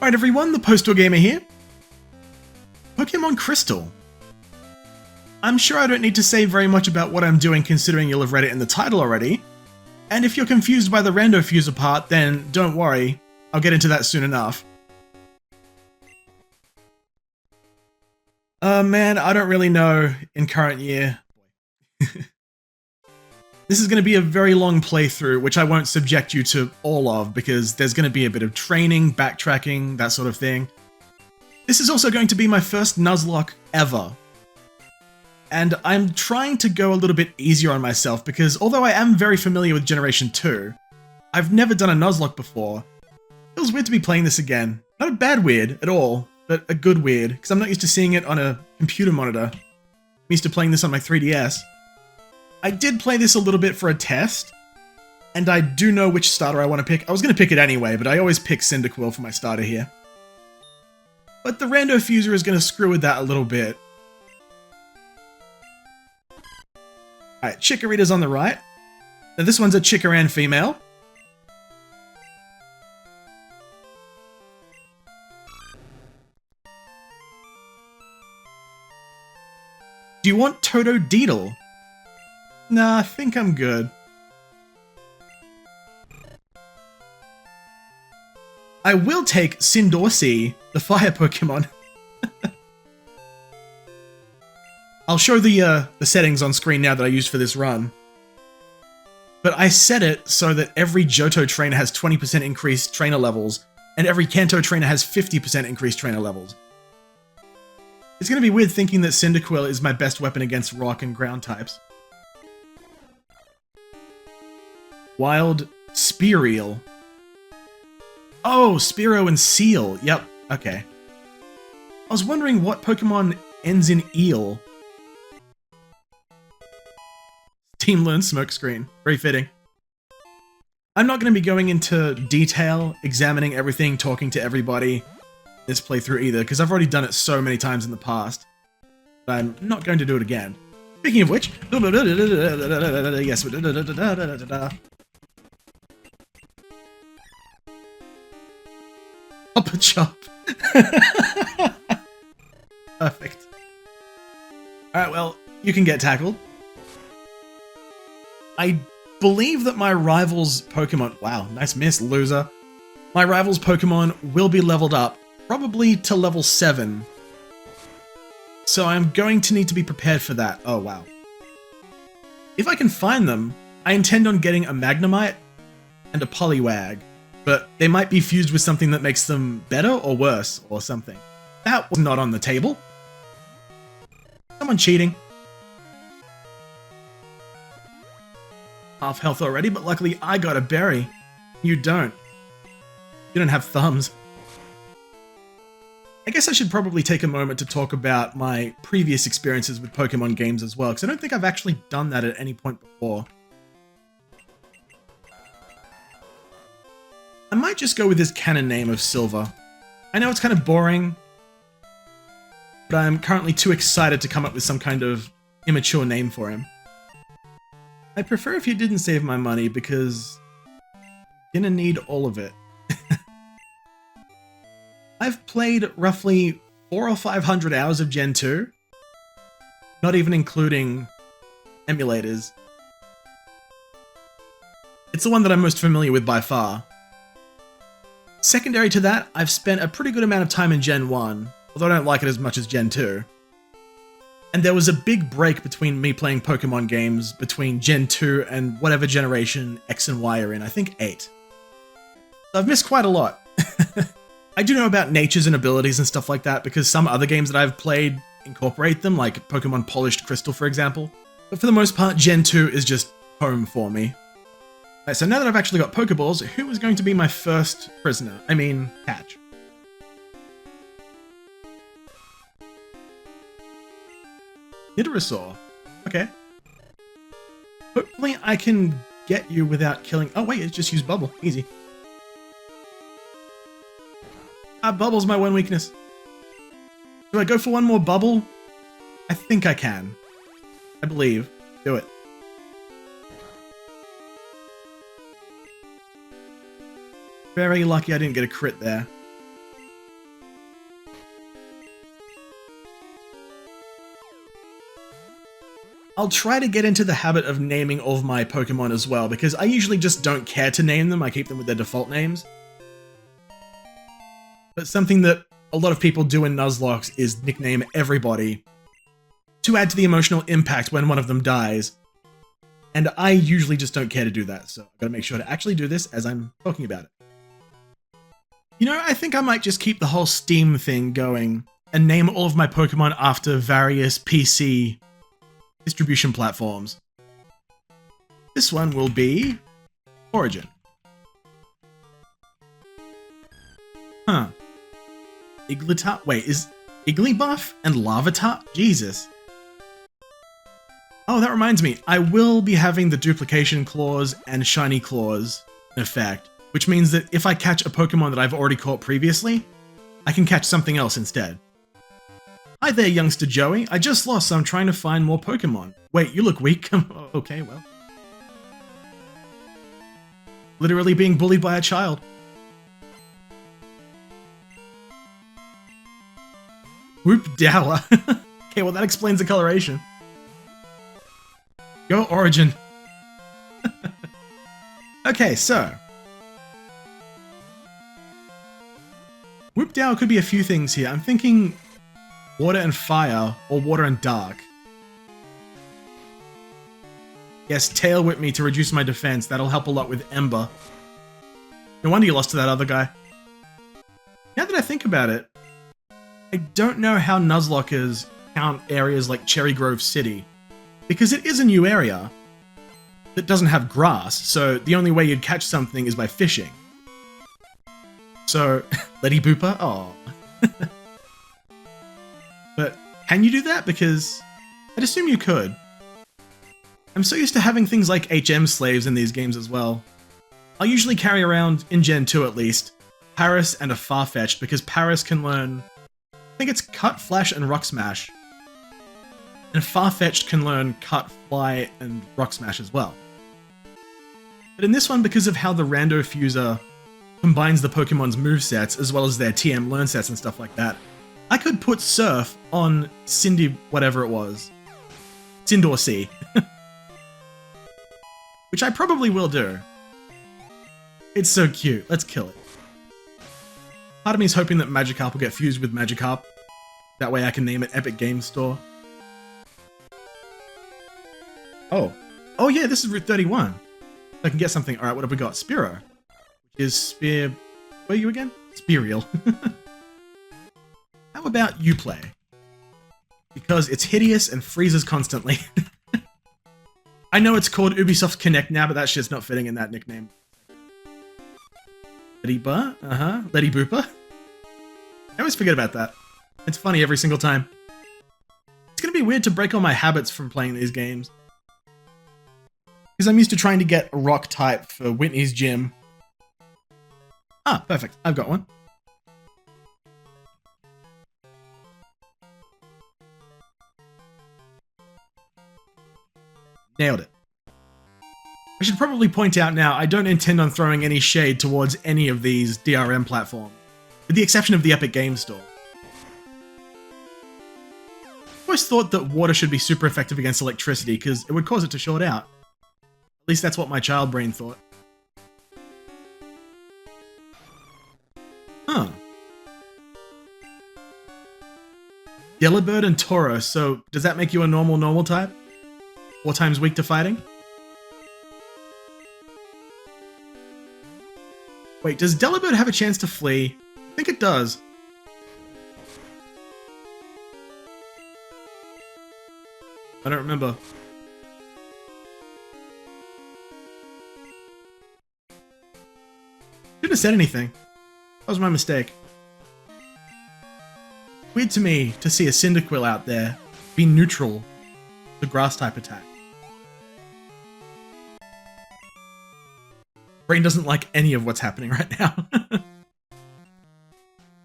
Alright everyone, the Postal Gamer here. Pokémon Crystal. I'm sure I don't need to say very much about what I'm doing considering you'll have read it in the title already. And if you're confused by the randofuser part, then don't worry, I'll get into that soon enough. Man, I don't really know in current year. This is going to be a very long playthrough, which I won't subject you to all of, because there's going to be a bit of training, backtracking, that sort of thing. This is also going to be my first Nuzlocke ever. And I'm trying to go a little bit easier on myself, because although I am very familiar with Generation 2, I've never done a Nuzlocke before. It feels weird to be playing this again. Not a bad weird at all, but a good weird, because I'm not used to seeing it on a computer monitor. I'm used to playing this on my 3DS. I did play this a little bit for a test, and I do know which starter I want to pick. I was going to pick it anyway, but I always pick Cyndaquil for my starter here. But the randofuser is going to screw with that a little bit. Alright, Chikorita's on the right. Now this one's a Chikorita female. Do you want Totodile? Nah, I think I'm good. I will take Sindorsi, the fire Pokemon. I'll show the settings on screen now that I used for this run. But I set it so that every Johto trainer has 20% increased trainer levels, and every Kanto trainer has 50% increased trainer levels. It's going to be weird thinking that Cyndaquil is my best weapon against rock and ground types. Wild Speareal. Oh, Spearow and Seal. Yep, okay. I was wondering what Pokemon ends in eel. Team Learn Smokescreen. Very fitting. I'm not going to be going into detail, examining everything, talking to everybody this playthrough either, because I've already done it so many times in the past. But I'm not going to do it again. Speaking of which... Yes. Up a chop. Perfect. Alright, well, you can get tackled. I believe that my rival's Pokemon... Wow, nice miss, loser. My rival's Pokemon will be leveled up, probably to level 7. So I'm going to need to be prepared for that. Oh, wow. If I can find them, I intend on getting a Magnemite and a Poliwag. But they might be fused with something that makes them better or worse, or something. That was not on the table. Someone cheating. Half health already, but luckily I got a berry. You don't. You don't have thumbs. I guess I should probably take a moment to talk about my previous experiences with Pokemon games as well, because I don't think I've actually done that at any point before. I might just go with his canon name of Silver. I know it's kind of boring, but I'm currently too excited to come up with some kind of immature name for him. I'd prefer if you didn't save my money, because you're gonna need all of it. I've played roughly 400 or 500 hours of Gen 2, not even including emulators. It's the one that I'm most familiar with by far. Secondary to that, I've spent a pretty good amount of time in Gen 1, although I don't like it as much as Gen 2. And there was a big break between me playing Pokemon games between Gen 2 and whatever generation X and Y are in, I think 8. So I've missed quite a lot. I do know about natures and abilities and stuff like that, because some other games that I've played incorporate them, like Pokemon Polished Crystal, for example. But for the most part, Gen 2 is just home for me. Right, so now that I've actually got Pokeballs, who is going to be my first prisoner? I mean, catch. Nidorasaur. Okay. Hopefully I can get you without killing... Oh wait, it's just use Bubble. Easy. Bubble's my one weakness. Do I go for one more Bubble? I think I can. I believe. Do it. Very lucky I didn't get a crit there. I'll try to get into the habit of naming all of my Pokemon as well, because I usually just don't care to name them, I keep them with their default names. But something that a lot of people do in Nuzlocke is nickname everybody to add to the emotional impact when one of them dies. And I usually just don't care to do that, so I've got to make sure to actually do this as I'm talking about it. You know, I think I might just keep the whole Steam thing going and name all of my Pokemon after various PC distribution platforms. This one will be Origin. Huh. Igglybuff? Wait, is Igglybuff and Larvitar? Jesus. Oh, that reminds me. I will be having the duplication clause and shiny clause in effect, which means that if I catch a Pokemon that I've already caught previously, I can catch something else instead. Hi there, youngster Joey. I just lost, so I'm trying to find more Pokemon. Wait, you look weak. Okay, well. Literally being bullied by a child. Whoop Dower. Okay, well that explains the coloration. Go Origin. Okay, so. Whoop Dower could be a few things here. I'm thinking water and fire, or water and dark. Yes, Tail Whip me to reduce my defense. That'll help a lot with Ember. No wonder you lost to that other guy. Now that I think about it, I don't know how Nuzlockers count areas like Cherry Grove City, because it is a new area that doesn't have grass, so the only way you'd catch something is by fishing. So, Letty Booper? Oh. But can you do that? Because I'd assume you could. I'm so used to having things like HM slaves in these games as well. I'll usually carry around, in Gen 2 at least, Paris and a Farfetch'd, because Paris can learn, I think it's Cut, Flash, and Rock Smash. And Farfetch'd can learn Cut, Fly, and Rock Smash as well. But in this one, because of how the Randofuser combines the Pokemon's movesets, as well as their TM learn sets and stuff like that, I could put Surf on Cindy, whatever it was. Sindor C. Which I probably will do. It's so cute. Let's kill it. Part of me is hoping that Magikarp will get fused with Magikarp. That way I can name it Epic Games Store. Oh. Oh yeah, this is Route 31. I can get something. Alright, what have we got? Spearow. Which is Spear... Where are you again? Speariel. How about you play? Because it's hideous and freezes constantly. I know it's called Ubisoft Connect now, but that shit's not fitting in that nickname. Letty Bar? Letty Booper? I always forget about that. It's funny every single time. It's gonna be weird to break all my habits from playing these games. Because I'm used to trying to get a rock type for Whitney's gym. Ah, perfect. I've got one. Nailed it. I should probably point out now, I don't intend on throwing any shade towards any of these DRM platforms, with the exception of the Epic Games Store. I always thought that water should be super effective against electricity, because it would cause it to short out. At least that's what my child brain thought. Huh. Delibird and Tauros, so does that make you a normal type? 4 times weak to fighting? Wait, does Delibird have a chance to flee? I think it does. I don't remember. Shouldn't have said anything. That was my mistake. Weird to me to see a Cyndaquil out there be neutral to grass-type attack. Brain doesn't like any of what's happening right now. I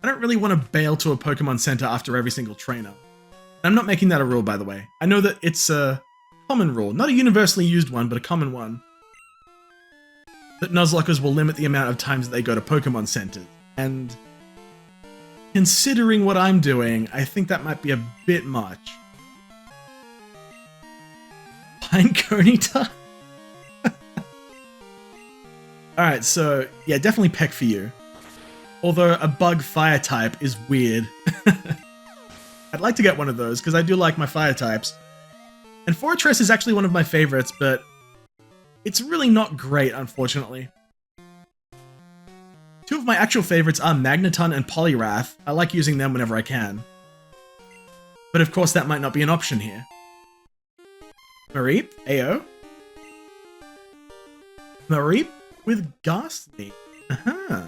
don't really want to bail to a Pokemon Center after every single trainer. I'm not making that a rule, by the way. I know that it's a common rule, not a universally used one, but a common one. That Nuzlockers will limit the amount of times that they go to Pokemon Centers. And considering what I'm doing, I think that might be a bit much. Pinconita? Alright, so yeah, definitely Peck for you. Although a bug fire type is weird. I'd like to get one of those, because I do like my fire types. And Fortress is actually one of my favorites, but it's really not great, unfortunately. Two of my actual favorites are Magneton and Poliwrath. I like using them whenever I can. But of course that might not be an option here. Mareep, AO. Mareep with Ghastly. Uh-huh.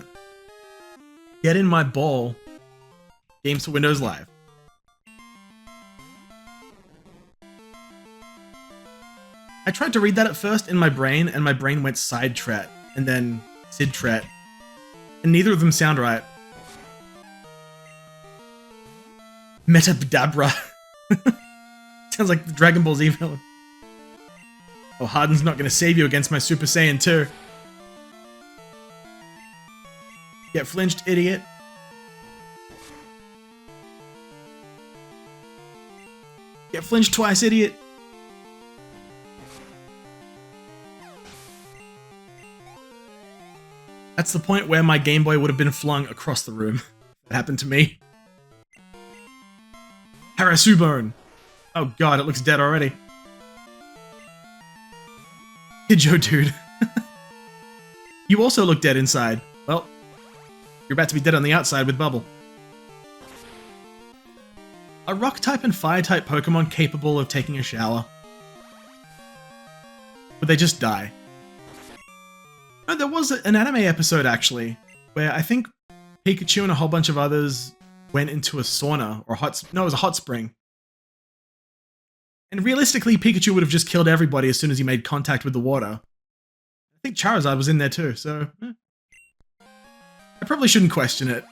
Get in my ball. Games for Windows Live. I tried to read that at first in my brain, and my brain went Sidetret, and then Sidtret. And neither of them sound right. Metabdabra. Sounds like the Dragon Ball Z villain. Oh, Harden's not going to save you against my Super Saiyan 2. Get flinched, idiot. Get flinched twice, idiot. That's the point where my Game Boy would have been flung across the room. That happened to me. Harasubone. Oh god, it looks dead already. Kidjo dude. You also look dead inside. Well, you're about to be dead on the outside with Bubble. Are rock type and fire type Pokemon capable of taking a shower? Would they just die? No, there was an anime episode actually, where I think Pikachu and a whole bunch of others went into a sauna, or it was a hot spring. And realistically, Pikachu would have just killed everybody as soon as he made contact with the water. I think Charizard was in there too, so... I probably shouldn't question it.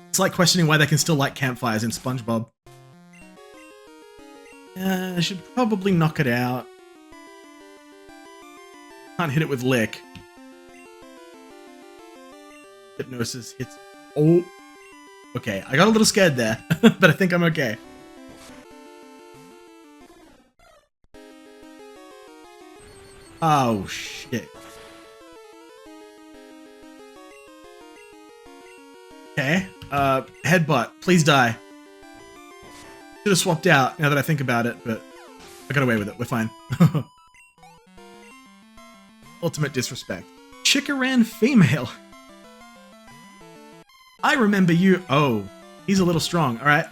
It's like questioning why they can still light campfires in SpongeBob. I should probably knock it out. Can't hit it with Lick. Hypnosis hits... Oh! Okay, I got a little scared there, but I think I'm okay. Oh, shit. Okay, Headbutt, please die. Should have swapped out, now that I think about it, but I got away with it, we're fine. Ultimate disrespect. Chikaran female. I remember you. Oh, he's a little strong. All right.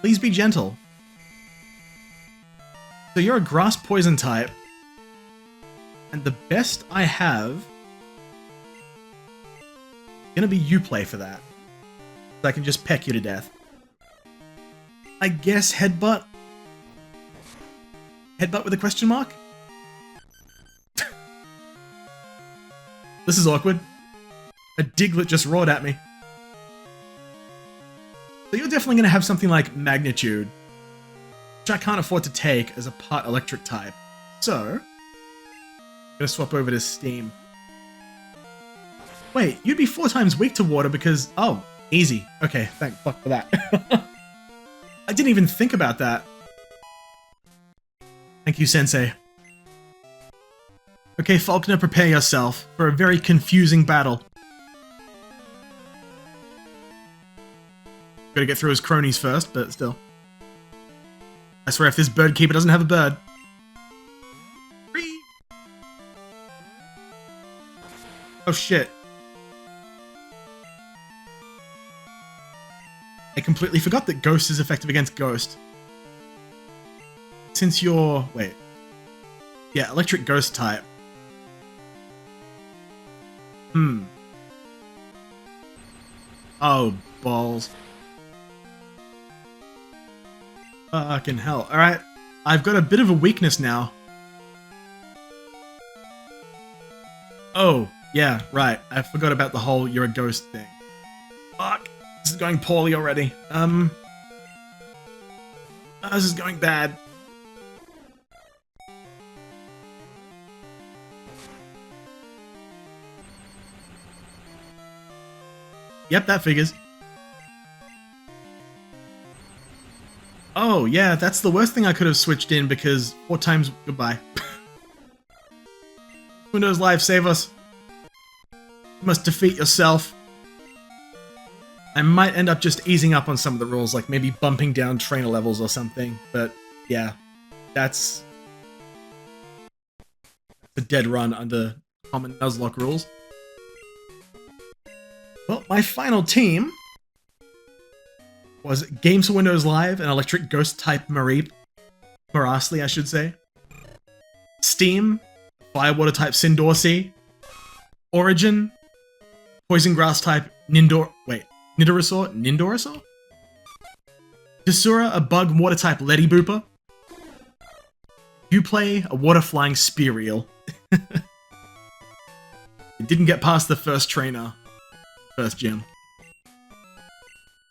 Please be gentle. So you're a grass poison type. And the best I have... gonna be you play for that. So I can just peck you to death. I guess Headbutt? Headbutt with a question mark? This is awkward. A Diglett just roared at me. So you're definitely going to have something like Magnitude, which I can't afford to take as a part electric type. So, I'm going to swap over to Steam. Wait, you'd be 4 times weak to water because... Oh, easy. Okay, thank fuck for that. I didn't even think about that. Thank you, Sensei. Okay, Falconer, prepare yourself for a very confusing battle. Gotta get through his cronies first, but still. I swear if this bird keeper doesn't have a bird. Free. Oh shit. I completely forgot that Ghost is effective against Ghost. Since you're... wait. Yeah, Electric Ghost type. Oh, balls. Fucking hell. Alright, I've got a bit of a weakness now. Oh, yeah, right. I forgot about the whole you're a ghost thing. Fuck. This is going poorly already. This is going bad. Yep, that figures. Oh, yeah, that's the worst thing I could have switched in because 4 times goodbye. Windows Live, save us. You must defeat yourself. I might end up just easing up on some of the rules, like maybe bumping down trainer levels or something, but yeah, that's a dead run under common Nuzlocke rules. Well, my final team was Games for Windows Live, an electric ghost type Marasli, I should say. Steam, firewater type Sindorsi. Origin, poison grass type Nindorasaur? Desura, a bug water type Letty Booper. Uplay, a water flying Speareal. It didn't get past the first trainer. First gym.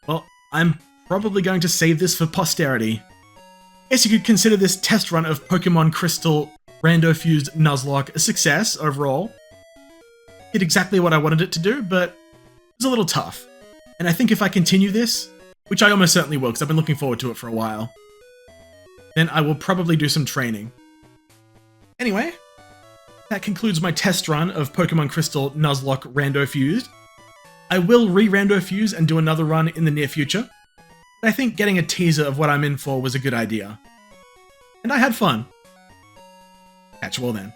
Well, I'm probably going to save this for posterity. Guess you could consider this test run of Pokémon Crystal Randofused Nuzlocke a success overall. Did exactly what I wanted it to do, but it was a little tough. And I think if I continue this, which I almost certainly will because I've been looking forward to it for a while, then I will probably do some training. Anyway, that concludes my test run of Pokémon Crystal Nuzlocke Randofused. I will re-Randofuse and do another run in the near future, but I think getting a teaser of what I'm in for was a good idea. And I had fun. Catch you all then.